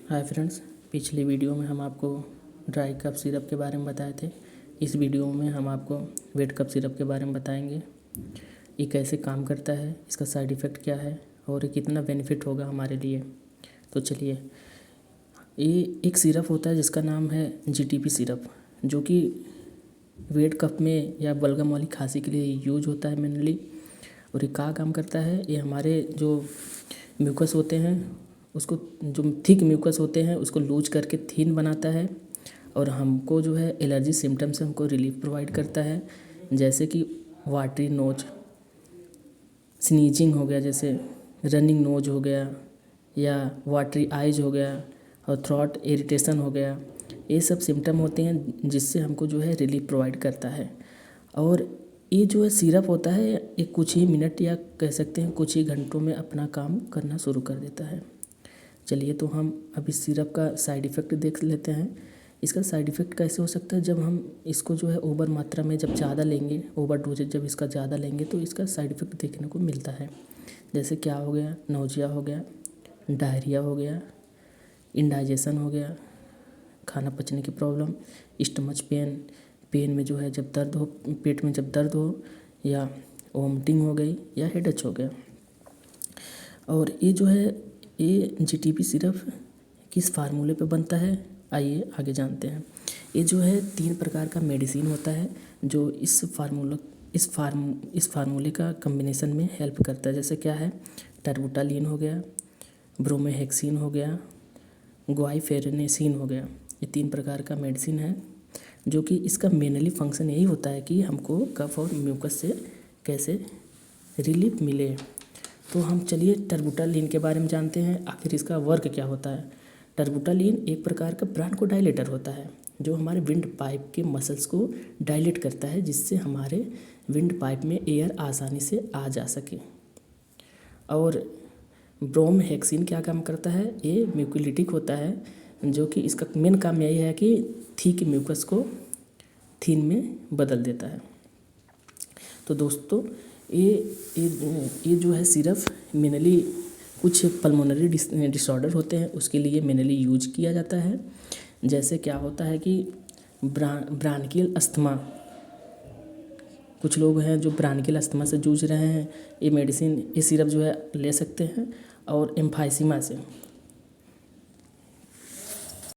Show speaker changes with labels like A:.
A: Hi friends, पिछले video में हम आपको ड्राई कफ सिरप के बारे में बताए थे। इस वीडियो में हम आपको वेट कफ सिरप के बारे में बताएंगे। ये कैसे काम करता है, इसका साइड इफ़ेक्ट क्या है और ये कितना बेनिफिट होगा हमारे लिए। तो चलिए, ये एक सिरप होता है जिसका नाम है जीटीपी सिरप, जो कि वेट कफ में या बलगम वाली खांसी के लिए यूज होता है मेनली। और ये क्या काम करता है, ये हमारे जो म्यूकस होते हैं उसको, जो थिक म्यूकस होते हैं उसको लूज करके थिन बनाता है और हमको जो है एलर्जी सिम्टम्स से हमको रिलीफ प्रोवाइड करता है। जैसे कि वाटरी नोज, स्नीजिंग हो गया, जैसे रनिंग नोज हो गया, या वाटरी आइज हो गया, और थ्रॉट इरिटेशन हो गया। ये सब सिम्टम होते हैं जिससे हमको जो है रिलीफ प्रोवाइड करता है। और ये जो है सिरप होता है, ये कुछ ही मिनट या कह सकते हैं कुछ ही घंटों में अपना काम करना शुरू कर देता है। चलिए, तो हम अभी सिरप का साइड इफ़ेक्ट देख लेते हैं। इसका साइड इफ़ेक्ट कैसे हो सकता है, जब हम इसको जो है ओवर मात्रा में जब ज़्यादा लेंगे, ओवर डोजेज जब इसका ज़्यादा लेंगे तो इसका साइड इफ़ेक्ट देखने को मिलता है। जैसे क्या हो गया, नौजिया हो गया, डायरिया हो गया, इंडाइजेशन हो गया, खाना पचने की प्रॉब्लम, स्टमच पेन, पेन में जो है जब दर्द हो, पेट में जब दर्द हो, या वोमिटिंग हो गई, या हेडेक हो गया। और ये जो है, ये जीटीपी सिरप किस फार्मूले पे बनता है, आइए आगे जानते हैं। ये जो है 3 प्रकार का मेडिसिन होता है जो इस फार्मूले का कम्बिनेशन में हेल्प करता है। जैसे क्या है, टर्बुटालिन हो गया, ब्रोमेहेक्सिन हो गया, ग्वाइफेरेनेसिन हो गया। ये 3 प्रकार का मेडिसिन है जो कि इसका मेनली फंक्शन यही होता है कि हमको कफ और म्यूकस से कैसे रिलीफ मिले। तो हम चलिए टर्बुटालिन के बारे में जानते हैं, आखिर इसका वर्क क्या होता है। टर्बुटालिन एक प्रकार का ब्रोंकोडायलेटर होता है जो हमारे विंड पाइप के मसल्स को डायलेट करता है, जिससे हमारे विंड पाइप में एयर आसानी से आ जा सके। और ब्रोमहेक्सिन क्या काम करता है, ये म्यूकोलिटिक होता है, जो कि इसका मेन काम यही है कि थिक म्यूकस को थिन में बदल देता है। तो दोस्तों, ये जो है सिरप मेनली कुछ पल्मोनरी डिसऑर्डर होते हैं उसके लिए मेनली यूज किया जाता है। जैसे क्या होता है कि ब्रांकियल अस्थमा, कुछ लोग हैं जो ब्रांकियल अस्थमा से जूझ रहे हैं, ये मेडिसिन, ये सिरप जो है ले सकते हैं। और एम्फाइसीमा से,